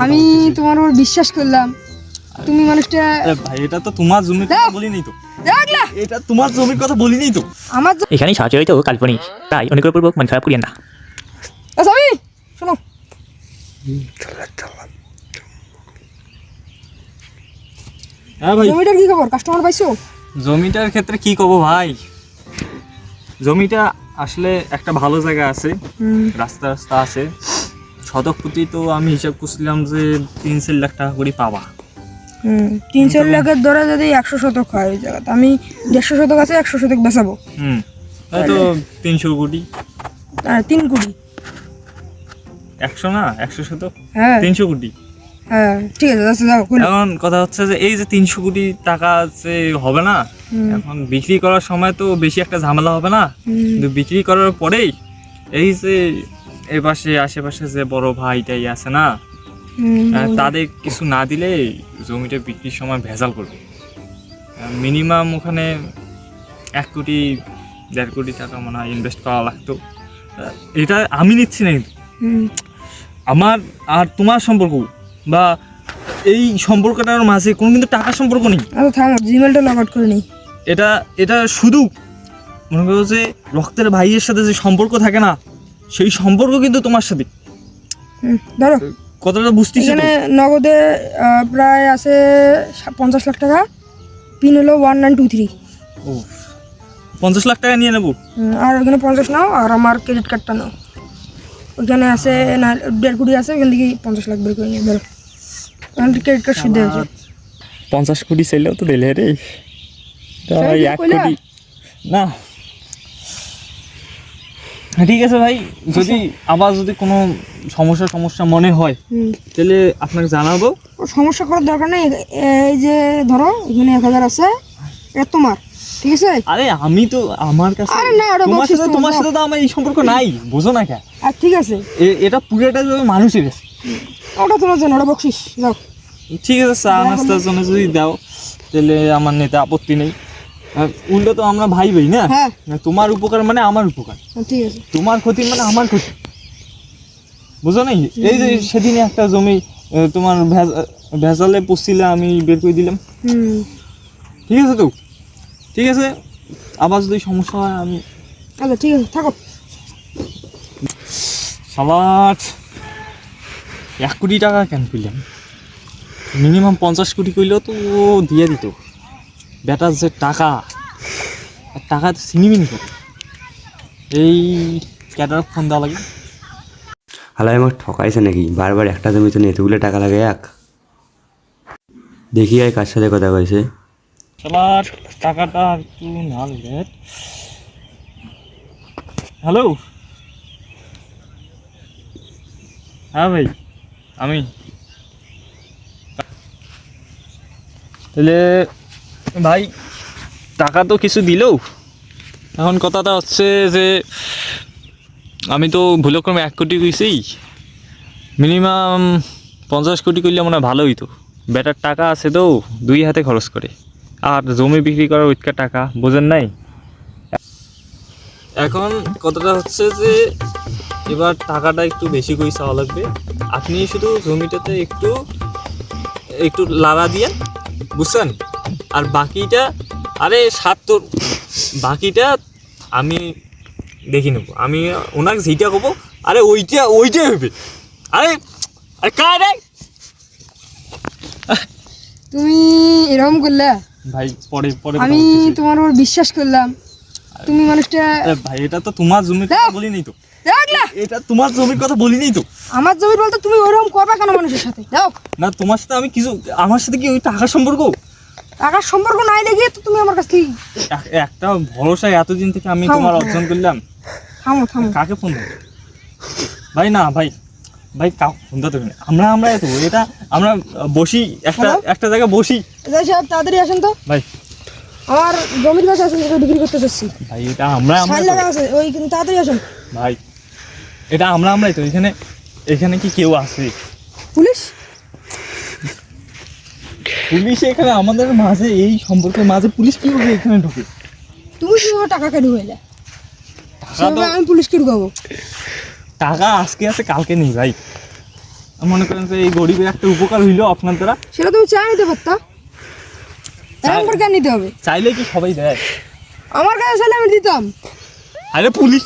আমি তোমার উপর বিশ্বাস করলাম, তুমি মানুষটা। ভাই এটা তো তোমার জমির কথা বলিনি তো, দেখলা এটা তোমার জমির কথা বলিনি তো। আমার এখানেই সাহায্য হইতো কাল্পনিক, তাই অনুগ্রহপূর্বক মন খারাপ করিয়েন না। সবই শোনো, হ্যাঁ ভাই, জমিটার কি খবর? কাস্টমার পাইছো? জমিটার ক্ষেত্রে কি করবো ভাই, জমিটা আসলে একটা ভালো জায়গা আছে, রাস্তা রাস্তা আছে, শতক প্রতি তো আমি হিসাব করছিলাম যে 3-4 লাখ টাকা করে পাবা। 3-4 লাখের ধরে যদি 100 শতক হয় ওই জায়গাতে, আমি 150 শতক আছে, 100 শতক বেচাবো। তো 300 কোটি, 3 কোটি। 100 না 100 শতক, হ্যাঁ 300 কোটি। হ্যাঁ ঠিক আছে, আচ্ছা যাও খুলো। এখন কথা হচ্ছে যে এই যে 300 কোটি টাকা যে হবে না, এখন বিক্রি করার সময় তো বেশি একটা ঝামেলা হবে না, কিন্তু বিক্রি করার পরেই এই যে এ পাশে আশেপাশে যে বড় ভাইটাই আছে না, তাদের কিছু না দিলে জমিটা বিক্রির সময় ভেজাল করবে। মিনিমাম ওখানে 1 কোটি 1.5 কোটি টাকা মনে হয় ইনভেস্ট করা লাগতো। এটা আমি নিচ্ছি না, কিন্তু আমার আর তোমার সম্পর্ক বা এই সম্পর্কটার মাঝে কোনো কিন্তু টাকার সম্পর্ক নেই। আচ্ছা থামো, জিমেলটা লগ আউট করে নিই। এটা শুধু মনে করো যে রক্তের ভাইয়ের সাথে যে সম্পর্ক থাকে না, সেই সম্পর্ক কিন্তু তোমার সাথে। ধরো কতটা বুঝতেছি এখানে নগদে প্রায় আছে 50 লাখ টাকা, পিন হলো 1923। ও 50 লাখ টাকা নিয়ে নেবো। আর ওখানে 50 নাও, আর আমার ক্রেডিট কার্ডটা নাও। ওইখানে আছে না 1.5 কোটি আছে, ওখান থেকে 50 লাখ বের করে নিয়ে ধরো। ক্রেডিট কার্ড সুদ আছে 50 কোটি চাইলেও তো দিলে রে, তাই 1 কোটি না। ঠিক আছে ভাই, যদি আবার যদি কোনো সমস্যা মনে হয় তাহলে আপনাকে জানাবো। ও সমস্যা করার দরকার নেই। এই যে ধরো এখানে 1000 আছে, এটা তোমার, ঠিক আছে? আরে আমি তো আমার কাছে, আরে না, ওটা বকশিশ তোমার সাথে তো আমার এই সম্পর্ক নাই, বোঝো না কেন? আর ঠিক আছে, এটা পুরোটা যাবে মানুষের কাছে। ওটা তোমার জন্য, ওটা বকশিস যাও। ঠিক আছে, চা নাস্তার জন্য যদি দাও তাহলে আমার নেতা আপত্তি নেই। আর উল্টো তো আমরা ভাই ভাই না, হ্যাঁ তোমার উপকার মানে আমার উপকার, ঠিক আছে। তোমার ক্ষতি মানে আমার ক্ষতি, বুঝো নাই? এই যে সেদিনে একটা জমি তোমার ভেজালে পড়ছিলে, আমি বের করে দিলাম। ঠিক আছে তো, ঠিক আছে, আবার যদি সমস্যা হয় আমি। আচ্ছা ঠিক আছে, থাকো। সালাট 1 কোটি টাকা কেন পেলাম, মিনিমাম 50 কোটি কইলেও তো ও দিয়ে দিত। বেটার যে টাকা, টাকা তো সিনিমিনি করে। এই ক্যাটার ফোন দেওয়া লাগে। হালাই আমাকে ঠকাইছে নাকি? বারবার একটা জমিতে নিয়ে এতগুলো টাকা লাগে এক। দেখি আর কার সাথে কথা কইছে। সালাট টাকাটা একটু না লেট। হ্যালো, হ্যাঁ ভাই আমি। তাহলে ভাই টাকা তো কিছু দিলেও, এখন কথাটা হচ্ছে যে আমি তো ভুলক্রমে 1 কোটি কইছি, মিনিমাম 50 কোটি করলে মনে হয় ভালো হইতো। বেটার টাকা আছে তো 2 হাতে খরচ করে, আর জমি বিক্রি করার ওইটকা টাকা বোঝেন নাই। এখন কথাটা হচ্ছে যে এবার টাকাটা একটু বেশি করে চাওয়া লাগবে। আপনি শুধু জমিটাতে একটু একটু লাড়া দিয়ে, বুঝছেন? আর বাকিটা, আরে 70, বাকিটা আমি দেখি নেবো। আমি ওনাকে যেইটা কব, আরে ওইটাই হবে। আরে আরে কারে তুমি এরকম করলে ভাই, পরে পরে আমি তোমার উপর বিশ্বাস করলাম, তুমি মানুষটা। ভাই এটা তো তোমার জমির কথা বলিনি তো, দেখলা এটা তোমার জমির কথা বলিনি তো। আমার জমি বলতে তুমি ওরকম করবে কেন মানুষের সাথে? যাও। না তোমার সাথে আমি কিছু, আমার সাথে কি ওই টাকার সম্পর্ক? টাকার সম্পর্ক নাই দেখে তো তুমি আমার কাছ থেকে একটা ভরসা এতদিন থেকে আমি তোমার অর্জন করলাম। থামো থামো। কাকে ফোন দেবো ভাই? না ভাই, ভাই কাউ ফোন দিতে হবে না। আমরা এত এটা আমরা বসি একটা জায়গায় বসি। যাই সাহেব তাড়াতাড়ি আসেন তো ভাই আমার জমির কাছে আসেন, যেটা বিক্রি করতে চাচ্ছি। ভাই এটা আমরা সাইড লাগা আছে ওই, কিন্তু তাড়াতাড়ি আসেন। ভাই এটা আমরাই তো। এখানে কি কেউ আছে? পুলিশ? পুলিশ এখানে আমাদের মাঝে, এই সম্পর্কের মাঝে পুলিশ কি হবে এখানে ঢুকে? তুমি কিভাবে টাকা কেটে হয়ে যায়? টাকা তো, আমি পুলিশকে ঢুকাবো? টাকা আজকে আছে কালকে নেই ভাই। মনে করেন যে এই গরিবের একটা উপকার হইলো আপনার দ্বারা। সেটা তুমি চাই নিতে পারতা, এরকম করে কেন নিতে হবে? চাইলে কি সবাই দেয়? আমার কাছে চাইলে আমি দিতাম। আরে পুলিশ